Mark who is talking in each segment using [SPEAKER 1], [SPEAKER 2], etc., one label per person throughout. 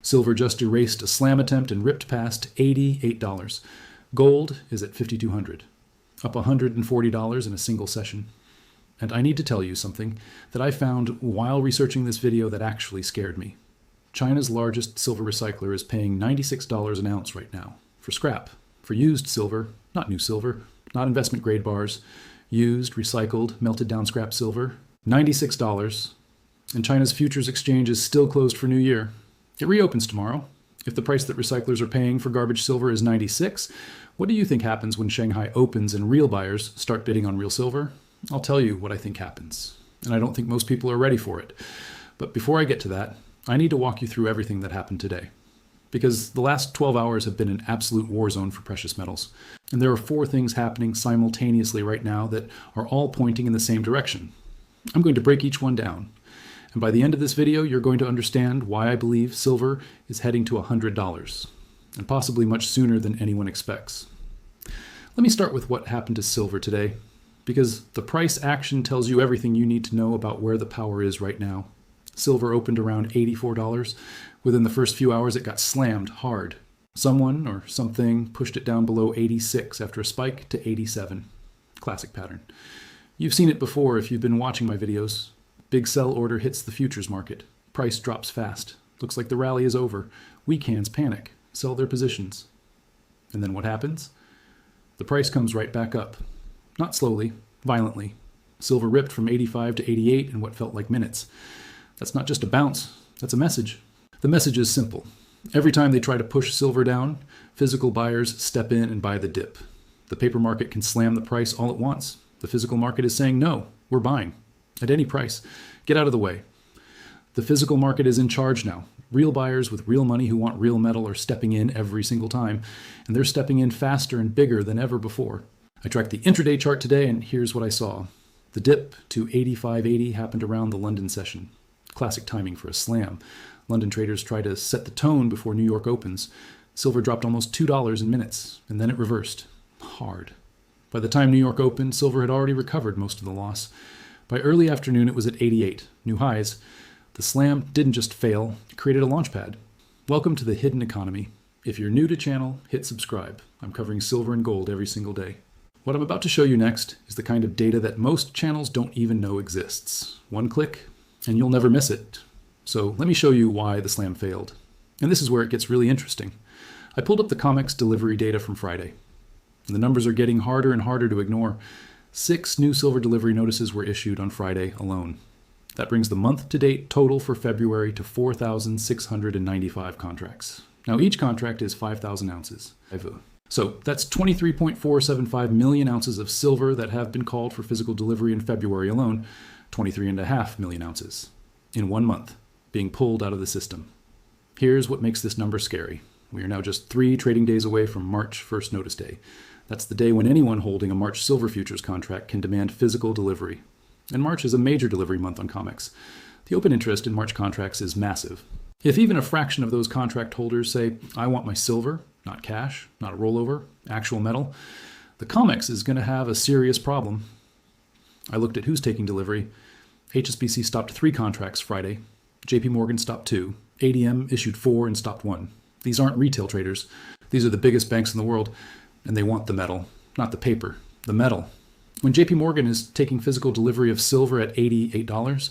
[SPEAKER 1] Silver just erased a slam attempt and ripped past $88. Gold is at $5,200, up $140 in a single session. And I need to tell you something that I found while researching this video that actually scared me. China's largest silver recycler is paying $96 an ounce right now for scrap, for used silver, not new silver, not investment grade bars, used, recycled, melted down scrap silver, $96. And China's futures exchange is still closed for New Year. It reopens tomorrow. If the price that recyclers are paying for garbage silver is $96, what do you think happens when Shanghai opens and real buyers start bidding on real silver? I'll tell you what I think happens, and I don't think most people are ready for it. But before I get to that, I need to walk you through everything that happened today. Because the last 12 hours have been an absolute war zone for precious metals. And there are 4 things happening simultaneously right now that are all pointing in the same direction. I'm going to break each one down. And by the end of this video, you're going to understand why I believe silver is heading to $100, and possibly much sooner than anyone expects. Let me start with what happened to silver today, because the price action tells you everything you need to know about where the power is right now. Silver opened around $84. Within the first few hours, it got slammed hard. Someone or something pushed it down below 86 after a spike to 87. Classic pattern. You've seen it before if you've been watching my videos. Big sell order hits the futures market. Price drops fast. Looks like the rally is over. Weak hands panic, sell their positions. And then what happens? The price comes right back up. Not slowly, violently. Silver ripped from 85 to 88 in what felt like minutes. That's not just a bounce, that's a message. The message is simple. Every time they try to push silver down, physical buyers step in and buy the dip. The paper market can slam the price all it wants. The physical market is saying, no, we're buying. At any price. Get out of the way. The physical market is in charge now. Real buyers with real money who want real metal are stepping in every single time, and they're stepping in faster and bigger than ever before. I tracked the intraday chart today, and here's what I saw. The dip to 85.80 happened around the London session. Classic timing for a slam. London traders try to set the tone before New York opens. Silver dropped almost $2 in minutes, and then it reversed. Hard. By the time New York opened, silver had already recovered most of the loss. By early afternoon, it was at 88, new highs. The slam didn't just fail, it created a launch pad. Welcome to the hidden economy. If you're new to the channel, hit subscribe. I'm covering silver and gold every single day. What I'm about to show you next is the kind of data that most channels don't even know exists. One click, and you'll never miss it. So let me show you why the slam failed. And this is where it gets really interesting. I pulled up the Comex delivery data from Friday. And the numbers are getting harder and harder to ignore. 6 new silver delivery notices were issued on Friday alone. That brings the month-to-date total for February to 4,695 contracts. Now each contract is 5,000 ounces. So that's 23.475 million ounces of silver that have been called for physical delivery in February alone, 23.5 million ounces in 1 month being pulled out of the system. Here's what makes this number scary. We are now just 3 trading days away from March 1st notice day. That's the day when anyone holding a March silver futures contract can demand physical delivery. And March is a major delivery month on Comex. The open interest in March contracts is massive. If even a fraction of those contract holders say, I want my silver, not cash, not a rollover, actual metal, the Comex is going to have a serious problem. I looked at who's taking delivery. HSBC stopped 3 contracts Friday. JP Morgan stopped 2. ADM issued 4 and stopped 1. These aren't retail traders. These are the biggest banks in the world, and they want the metal, not the paper, the metal. When JP Morgan is taking physical delivery of silver at $88,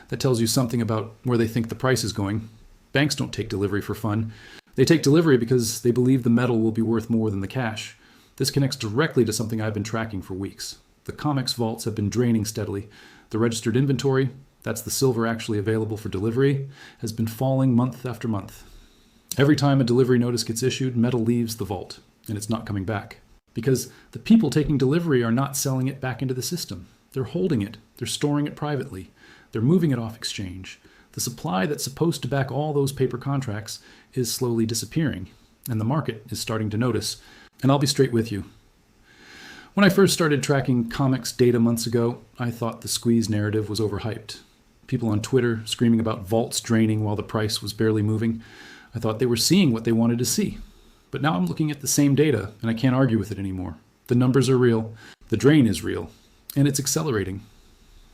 [SPEAKER 1] that tells you something about where they think the price is going. Banks don't take delivery for fun. They take delivery because they believe the metal will be worth more than the cash. This connects directly to something I've been tracking for weeks. The Comex vaults have been draining steadily. The registered inventory, that's the silver actually available for delivery, has been falling month after month. Every time a delivery notice gets issued, metal leaves the vault, and it's not coming back. Because the people taking delivery are not selling it back into the system. They're holding it. They're storing it privately. They're moving it off exchange. The supply that's supposed to back all those paper contracts is slowly disappearing, and the market is starting to notice. And I'll be straight with you. When I first started tracking Comex data months ago, I thought the squeeze narrative was overhyped. People on Twitter screaming about vaults draining while the price was barely moving. I thought they were seeing what they wanted to see. But now I'm looking at the same data, and I can't argue with it anymore. The numbers are real, the drain is real, and it's accelerating.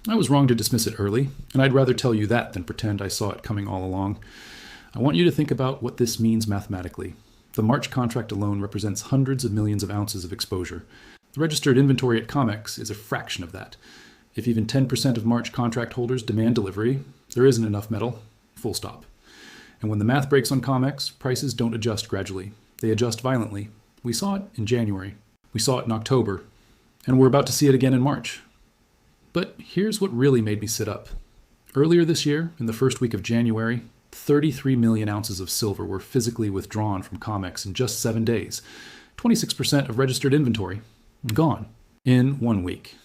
[SPEAKER 1] I was wrong to dismiss it early, and I'd rather tell you that than pretend I saw it coming all along. I want you to think about what this means mathematically. The March contract alone represents hundreds of millions of ounces of exposure. The registered inventory at Comex is a fraction of that. If even 10% of March contract holders demand delivery, there isn't enough metal, full stop. And when the math breaks on Comex, prices don't adjust gradually. They adjust violently. We saw it in January. We saw it in October. And we're about to see it again in March. But here's what really made me sit up. Earlier this year, in the first week of January, 33 million ounces of silver were physically withdrawn from Comex in just 7 days. 26% of registered inventory gone in 1 week.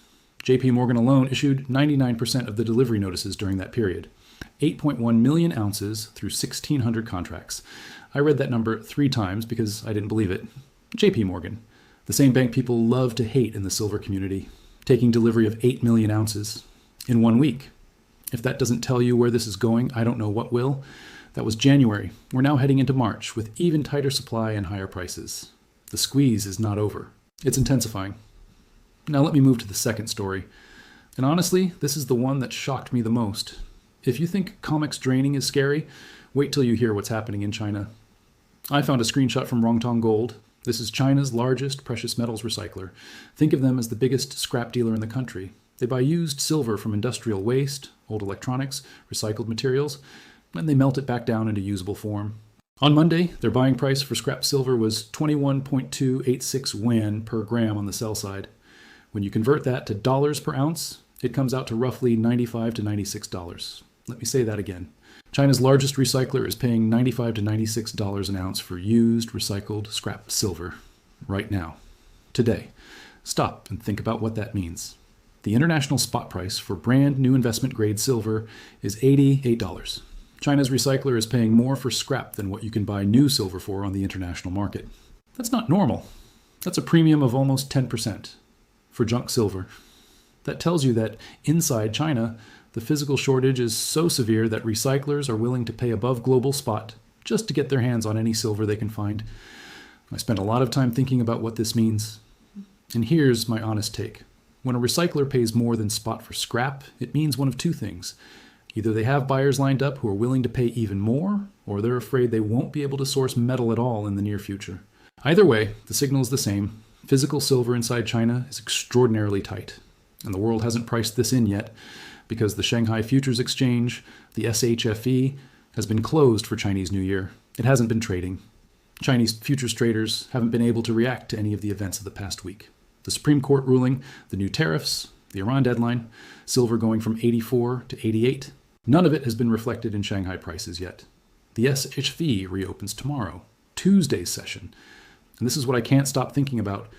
[SPEAKER 1] JP Morgan alone issued 99% of the delivery notices during that period. 8.1 million ounces through 1,600 contracts. I read that number 3 times because I didn't believe it. JP Morgan, the same bank people love to hate in the silver community, taking delivery of 8 million ounces in 1 week. If that doesn't tell you where this is going, I don't know what will. That was January. We're now heading into March with even tighter supply and higher prices. The squeeze is not over. It's intensifying. Now let me move to the second story. And honestly, this is the one that shocked me the most. If you think Comex draining is scary, wait till you hear what's happening in China. I found a screenshot from Rongtong Gold. This is China's largest precious metals recycler. Think of them as the biggest scrap dealer in the country. They buy used silver from industrial waste, old electronics, recycled materials, and they melt it back down into usable form. On Monday, their buying price for scrap silver was 21.286 yuan per gram on the sell side. When you convert that to dollars per ounce, it comes out to roughly $95 to $96. Let me say that again. China's largest recycler is paying $95 to $96 an ounce for used, recycled, scrap silver right now, today. Stop and think about what that means. The international spot price for brand new investment grade silver is $88. China's recycler is paying more for scrap than what you can buy new silver for on the international market. That's not normal. That's a premium of almost 10% for junk silver. That tells you that inside China, the physical shortage is so severe that recyclers are willing to pay above global spot just to get their hands on any silver they can find. I spent a lot of time thinking about what this means. And here's my honest take. When a recycler pays more than spot for scrap, it means one of two things. Either they have buyers lined up who are willing to pay even more, or they're afraid they won't be able to source metal at all in the near future. Either way, the signal is the same. Physical silver inside China is extraordinarily tight. And the world hasn't priced this in yet because the Shanghai Futures Exchange, the SHFE, has been closed for Chinese New Year. It hasn't been trading. Chinese futures traders haven't been able to react to any of the events of the past week. The Supreme Court ruling, the new tariffs, the Iran deadline, silver going from 84 to 88, none of it has been reflected in Shanghai prices yet. The SHV reopens tomorrow, Tuesday's session. And this is what I can't stop thinking about.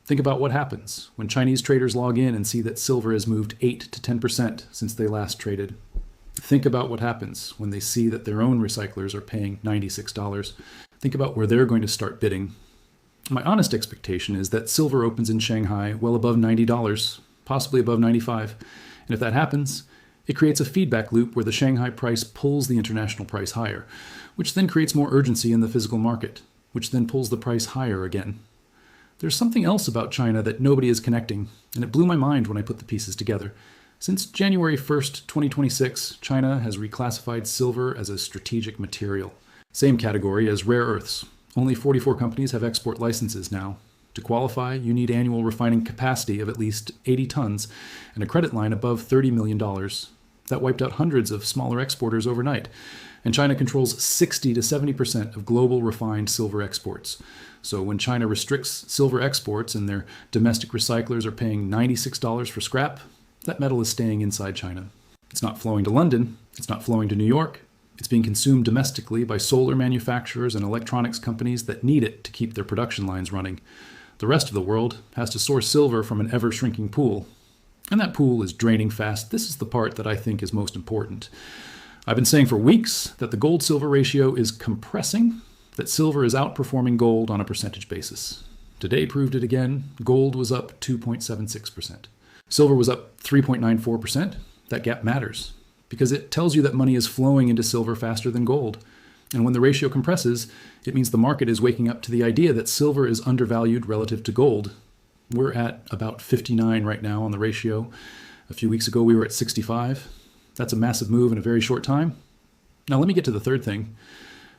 [SPEAKER 1] Think about what happens when Chinese traders log in and see that silver has moved 8 to 10% since they last traded. Think about what happens when they see that their own recyclers are paying $96. Think about where they're going to start bidding. My honest expectation is that silver opens in Shanghai well above $90, possibly above $95. And if that happens, it creates a feedback loop where the Shanghai price pulls the international price higher, which then creates more urgency in the physical market, which then pulls the price higher again. There's something else about China that nobody is connecting, and it blew my mind when I put the pieces together. Since January 1st, 2026, China has reclassified silver as a strategic material. Same category as rare earths. Only 44 companies have export licenses now. To qualify, you need annual refining capacity of at least 80 tons and a credit line above $30 million. That wiped out hundreds of smaller exporters overnight. And China controls 60 to 70% of global refined silver exports. So when China restricts silver exports and their domestic recyclers are paying $96 for scrap, that metal is staying inside China. It's not flowing to London. It's not flowing to New York. It's being consumed domestically by solar manufacturers and electronics companies that need it to keep their production lines running. The rest of the world has to source silver from an ever-shrinking pool. And that pool is draining fast. This is the part that I think is most important. I've been saying for weeks that the gold-silver ratio is compressing, that silver is outperforming gold on a percentage basis. Today proved it again. Gold was up 2.76%. Silver was up 3.94%. That gap matters because it tells you that money is flowing into silver faster than gold. And when the ratio compresses, it means the market is waking up to the idea that silver is undervalued relative to gold. We're at about 59 right now on the ratio. A few weeks ago, we were at 65. That's a massive move in a very short time. Now let me get to the third thing,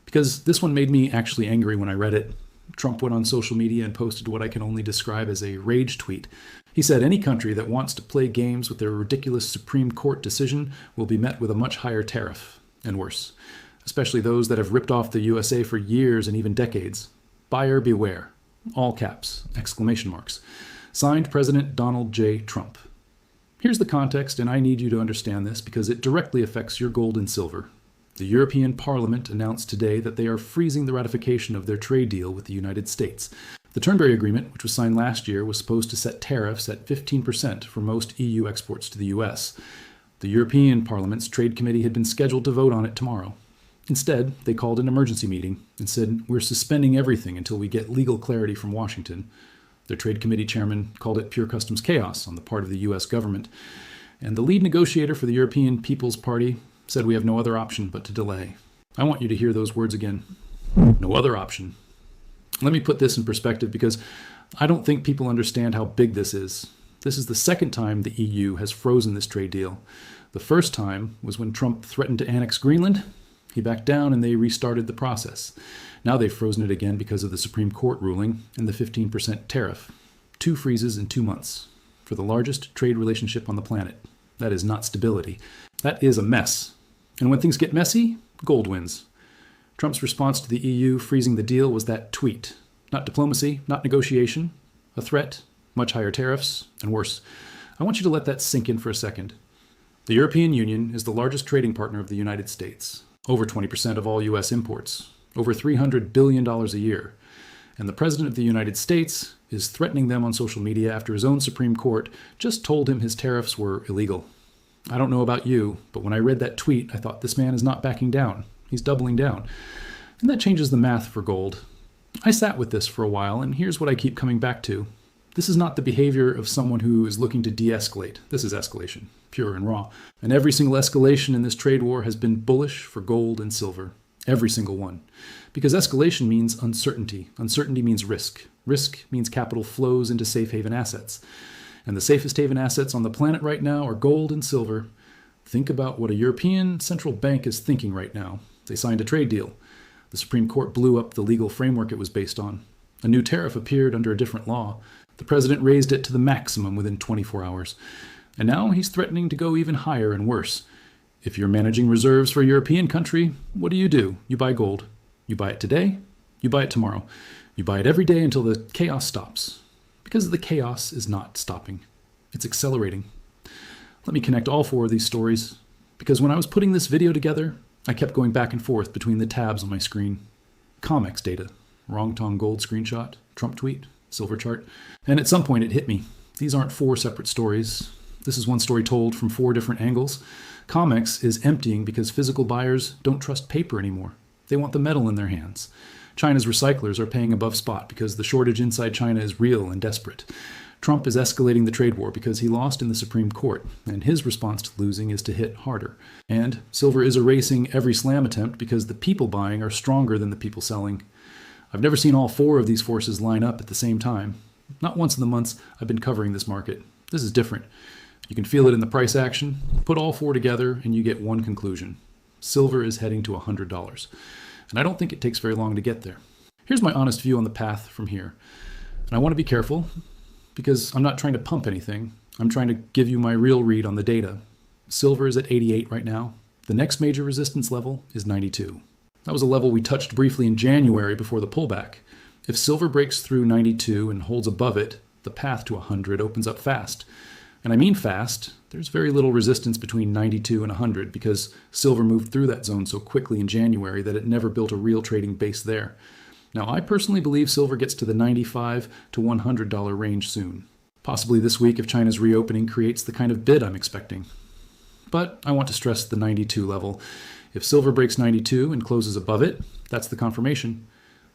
[SPEAKER 1] because this one made me actually angry when I read it. Trump went on social media and posted what I can only describe as a rage tweet. He said any country that wants to play games with their ridiculous Supreme Court decision will be met with a much higher tariff, and worse, especially those that have ripped off the USA for years and even decades. Buyer beware. All caps, exclamation marks. Signed, President Donald J. Trump. Here's the context, and I need you to understand this because it directly affects your gold and silver. The European Parliament announced today that they are freezing the ratification of their trade deal with the United States. The Turnberry Agreement, which was signed last year, was supposed to set tariffs at 15% for most EU exports to the US. The European Parliament's Trade Committee had been scheduled to vote on it tomorrow. Instead, they called an emergency meeting and said, "We're suspending everything until we get legal clarity from Washington." Their Trade Committee chairman called it pure customs chaos on the part of the US government. And the lead negotiator for the European People's Party said we have no other option but to delay. I want you to hear those words again. No other option. Let me put this in perspective because I don't think people understand how big this is. This is the second time the EU has frozen this trade deal. The first time was when Trump threatened to annex Greenland. He backed down and they restarted the process. Now they've frozen it again because of the Supreme Court ruling and the 15% tariff. 2 freezes in 2 months for the largest trade relationship on the planet. That is not stability. That is a mess. And when things get messy, gold wins. Trump's response to the EU freezing the deal was that tweet. Not diplomacy, not negotiation. A threat, much higher tariffs, and worse. I want you to let that sink in for a second. The European Union is the largest trading partner of the United States. Over 20% of all U.S. imports. Over $300 billion a year. And the President of the United States is threatening them on social media after his own Supreme Court just told him his tariffs were illegal. I don't know about you, but when I read that tweet, I thought this man is not backing down. He's doubling down. And that changes the math for gold. I sat with this for a while, and here's what I keep coming back to. This is not the behavior of someone who is looking to de-escalate. This is escalation, pure and raw. And every single escalation in this trade war has been bullish for gold and silver. Every single one. Because escalation means uncertainty. Uncertainty means risk. Risk means capital flows into safe haven assets. And the safest haven assets on the planet right now are gold and silver. Think about what a European central bank is thinking right now. They signed a trade deal. The Supreme Court blew up the legal framework it was based on. A new tariff appeared under a different law. The president raised it to the maximum within 24 hours. And now he's threatening to go even higher and worse. If you're managing reserves for a European country, what do? You buy gold. You buy it today, you buy it tomorrow. You buy it every day until the chaos stops. Because the chaos is not stopping. It's accelerating. Let me connect all 4 of these stories. Because when I was putting this video together, I kept going back and forth between the tabs on my screen. Comex data, wrong tong gold screenshot, Trump tweet, silver chart. And at some point it hit me. These aren't 4 separate stories. This is one story told from 4 different angles. Comex is emptying because physical buyers don't trust paper anymore. They want the metal in their hands. China's recyclers are paying above spot because the shortage inside China is real and desperate. Trump is escalating the trade war because he lost in the Supreme Court, and his response to losing is to hit harder. And silver is erasing every slam attempt because the people buying are stronger than the people selling. I've never seen all 4 of these forces line up at the same time. Not once in the months I've been covering this market. This is different. You can feel it in the price action. Put all 4 together and you get one conclusion. Silver is heading to $100. And I don't think it takes very long to get there. Here's my honest view on the path from here. And I want to be careful because I'm not trying to pump anything. I'm trying to give you my real read on the data. Silver is at 88 right now. The next major resistance level is 92. That was a level we touched briefly in January before the pullback. If silver breaks through 92 and holds above it, the path to 100 opens up fast. And I mean fast. There's very little resistance between 92 and 100 because silver moved through that zone so quickly in January that it never built a real trading base there. Now, I personally believe silver gets to the $95 to $100 range soon. Possibly this week if China's reopening creates the kind of bid I'm expecting. But I want to stress the 92 level. If silver breaks 92 and closes above it, that's the confirmation.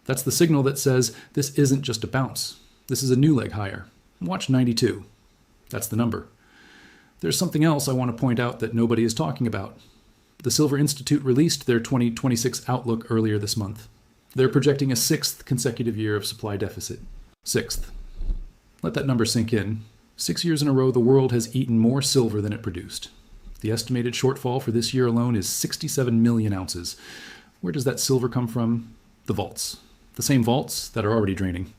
[SPEAKER 1] That's the signal that says this isn't just a bounce. This is a new leg higher. Watch 92. That's the number. There's something else I want to point out that nobody is talking about. The Silver Institute released their 2026 outlook earlier this month. They're projecting a 6th consecutive year of supply deficit. 6th. Let that number sink in. 6 years in a row, the world has eaten more silver than it produced. The estimated shortfall for this year alone is 67 million ounces. Where does that silver come from? The vaults. The same vaults that are already draining.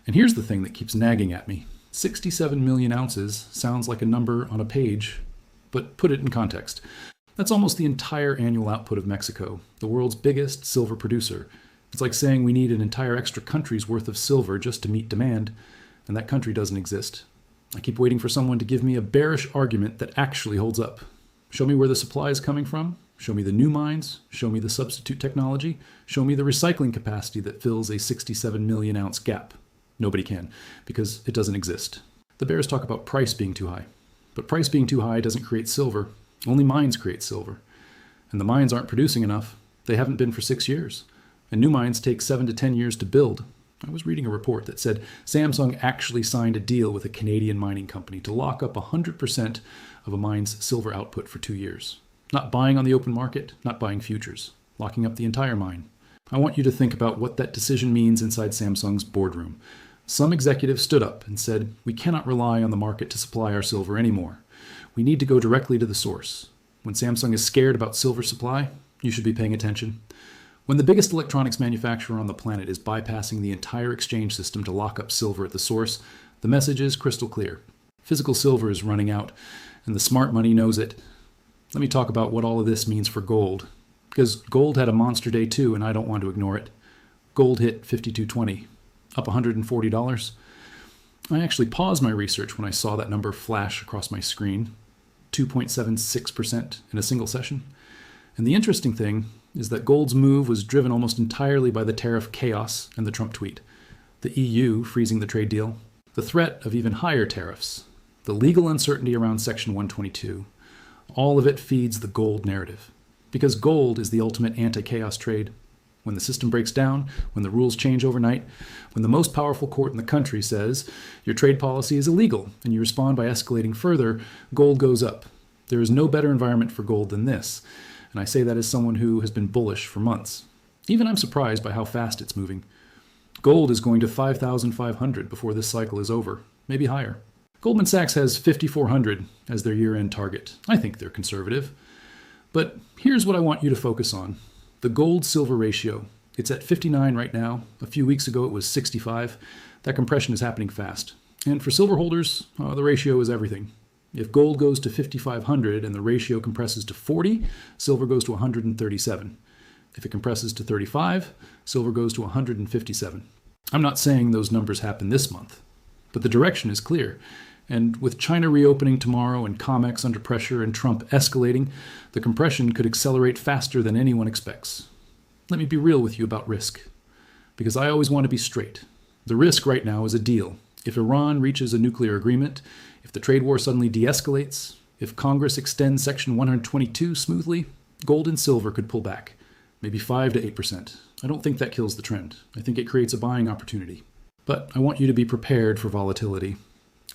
[SPEAKER 1] And here's the thing that keeps nagging at me. 67 million ounces sounds like a number on a page, but put it in context. That's almost the entire annual output of Mexico, the world's biggest silver producer. It's like saying we need an entire extra country's worth of silver just to meet demand, and that country doesn't exist. I keep waiting for someone to give me a bearish argument that actually holds up. Show me where the supply is coming from. Show me the new mines. Show me the substitute technology. Show me the recycling capacity that fills a 67 million ounce gap. Nobody can, because it doesn't exist. The bears talk about price being too high. But price being too high doesn't create silver. Only mines create silver. And the mines aren't producing enough. They haven't been for 6 years. And new mines take 7 to 10 years to build. I was reading a report that said Samsung actually signed a deal with a Canadian mining company to lock up 100% of a mine's silver output for 2 years. Not buying on the open market, not buying futures. Locking up the entire mine. I want you to think about what that decision means inside Samsung's boardroom. Some executive stood up and said, we cannot rely on the market to supply our silver anymore. We need to go directly to the source. When Samsung is scared about silver supply, you should be paying attention. When the biggest electronics manufacturer on the planet is bypassing the entire exchange system to lock up silver at the source, the message is crystal clear. Physical silver is running out, and the smart money knows it. Let me talk about what all of this means for gold. Because gold had a monster day too, and I don't want to ignore it. Gold hit 52.20. Up $140. I actually paused my research when I saw that number flash across my screen. 2.76% in a single session. And the interesting thing is that gold's move was driven almost entirely by the tariff chaos and the Trump tweet. The EU freezing the trade deal. The threat of even higher tariffs. The legal uncertainty around Section 122. All of it feeds the gold narrative. Because gold is the ultimate anti-chaos trade. When the system breaks down, when the rules change overnight, when the most powerful court in the country says your trade policy is illegal and you respond by escalating further, gold goes up. There is no better environment for gold than this. And I say that as someone who has been bullish for months. Even I'm surprised by how fast it's moving. Gold is going to 5,500 before this cycle is over, maybe higher. Goldman Sachs has 5,400 as their year-end target. I think they're conservative. But here's what I want you to focus on. The gold-silver ratio. It's at 59 right now. A few weeks ago it was 65. That compression is happening fast. And for silver holders, the ratio is everything. If gold goes to 5,500 and the ratio compresses to 40, silver goes to 137. If it compresses to 35, silver goes to 157. I'm not saying those numbers happen this month, but the direction is clear. And with China reopening tomorrow and Comex under pressure and Trump escalating, the compression could accelerate faster than anyone expects. Let me be real with you about risk, because I always want to be straight. The risk right now is a deal. If Iran reaches a nuclear agreement, if the trade war suddenly de-escalates, if Congress extends Section 122 smoothly, gold and silver could pull back, maybe 5 to 8%. I don't think that kills the trend. I think it creates a buying opportunity. But I want you to be prepared for volatility.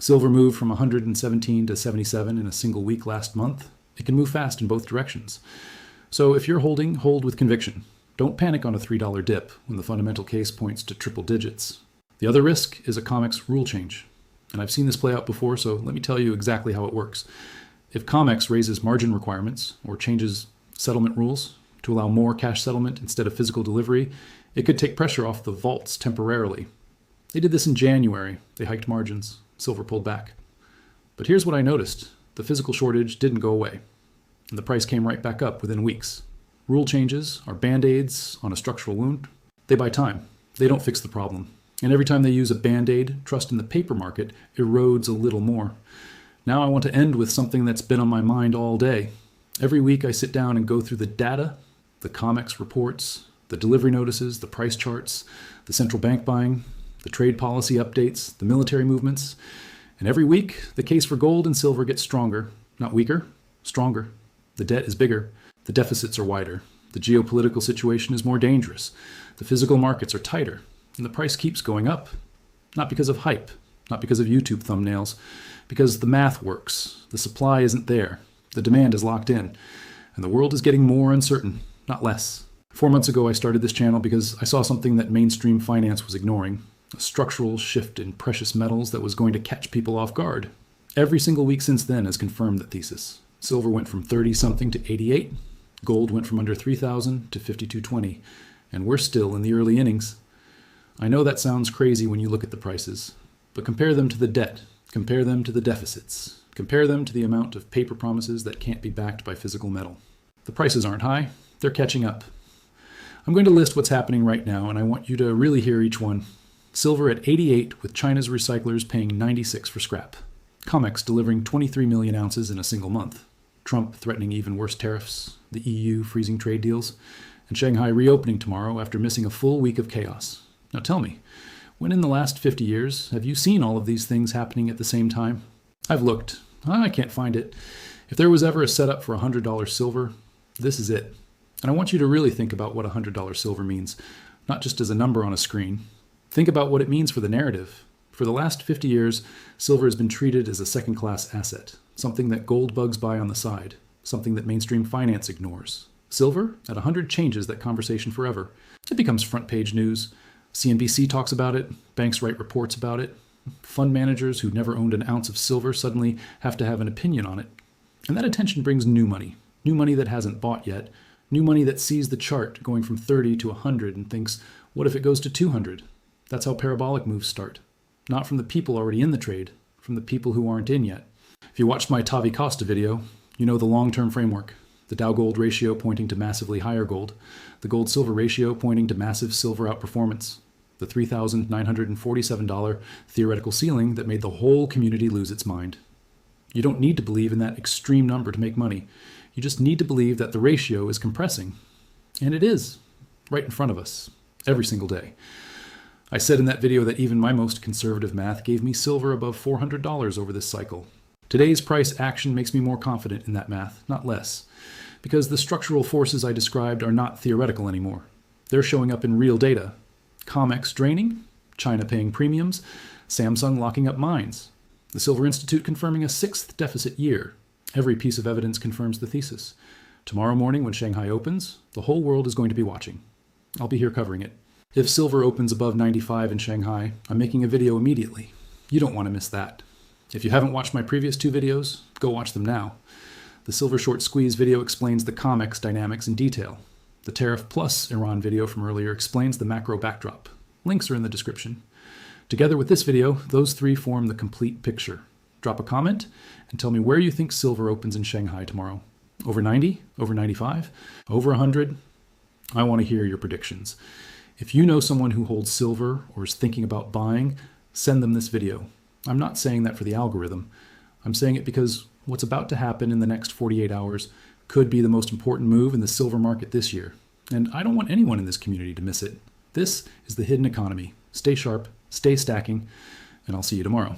[SPEAKER 1] Silver moved from 117 to 77 in a single week last month. It can move fast in both directions. So if you're holding, hold with conviction. Don't panic on a $3 dip when the fundamental case points to triple digits. The other risk is a Comex rule change. And I've seen this play out before, so let me tell you exactly how it works. If Comex raises margin requirements or changes settlement rules to allow more cash settlement instead of physical delivery, it could take pressure off the vaults temporarily. They did this in January. They hiked margins. Silver pulled back. But here's what I noticed. The physical shortage didn't go away, and the price came right back up within weeks. Rule changes are band-aids on a structural wound. They buy time. They don't fix the problem. And every time they use a band-aid, trust in the paper market erodes a little more. Now I want to end with something that's been on my mind all day. Every week I sit down and go through the data, the Comex reports, the delivery notices, the price charts, the central bank buying, the trade policy updates, the military movements. And every week, the case for gold and silver gets stronger, not weaker, stronger. The debt is bigger. The deficits are wider. The geopolitical situation is more dangerous. The physical markets are tighter. And the price keeps going up. Not because of hype, not because of YouTube thumbnails, because the math works. The supply isn't there. The demand is locked in. And the world is getting more uncertain, not less. 4 months ago, I started this channel because I saw something that mainstream finance was ignoring. A structural shift in precious metals that was going to catch people off guard. Every single week since then has confirmed that thesis. Silver went from 30 something to 88. Gold went from under 3,000 to 52.20. And we're still in the early innings. I know that sounds crazy when you look at the prices, but compare them to the debt, compare them to the deficits, compare them to the amount of paper promises that can't be backed by physical metal. The prices aren't high, they're catching up. I'm going to list what's happening right now, and I want you to really hear each one. Silver at 88 with China's recyclers paying 96 for scrap. Comex delivering 23 million ounces in a single month. Trump threatening even worse tariffs, the EU freezing trade deals, and Shanghai reopening tomorrow after missing a full week of chaos. Now tell me, when in the last 50 years have you seen all of these things happening at the same time? I've looked. I can't find it. If there was ever a setup for $100 silver, this is it. And I want you to really think about what $100 silver means, not just as a number on a screen. Think about what it means for the narrative. For the last 50 years, silver has been treated as a second-class asset, something that gold bugs buy on the side, something that mainstream finance ignores. Silver, at 100, changes that conversation forever. It becomes front-page news. CNBC talks about it, banks write reports about it. Fund managers who never owned an ounce of silver suddenly have to have an opinion on it. And that attention brings new money that hasn't bought yet, new money that sees the chart going from 30 to 100 and thinks, what if it goes to 200? That's how parabolic moves start. Not from the people already in the trade, from the people who aren't in yet. If you watched my Tavi Costa video, you know the long-term framework. The Dow-gold ratio pointing to massively higher gold. The gold-silver ratio pointing to massive silver outperformance. The $3,947 theoretical ceiling that made the whole community lose its mind. You don't need to believe in that extreme number to make money. You just need to believe that the ratio is compressing. And it is, right in front of us, every single day. I said in that video that even my most conservative math gave me silver above $400 over this cycle. Today's price action makes me more confident in that math, not less, because the structural forces I described are not theoretical anymore. They're showing up in real data. Comex draining, China paying premiums, Samsung locking up mines, the Silver Institute confirming a 6th deficit year. Every piece of evidence confirms the thesis. Tomorrow morning when Shanghai opens, the whole world is going to be watching. I'll be here covering it. If silver opens above 95 in Shanghai, I'm making a video immediately. You don't want to miss that. If you haven't watched my previous 2 videos, go watch them now. The Silver Short Squeeze video explains the Comex dynamics in detail. The Tariff Plus Iran video from earlier explains the macro backdrop. Links are in the description. Together with this video, those 3 form the complete picture. Drop a comment and tell me where you think silver opens in Shanghai tomorrow. Over 90? Over 95? Over 100? I want to hear your predictions. If you know someone who holds silver or is thinking about buying, send them this video. I'm not saying that for the algorithm. I'm saying it because what's about to happen in the next 48 hours could be the most important move in the silver market this year. And I don't want anyone in this community to miss it. This is the hidden economy. Stay sharp, stay stacking, and I'll see you tomorrow.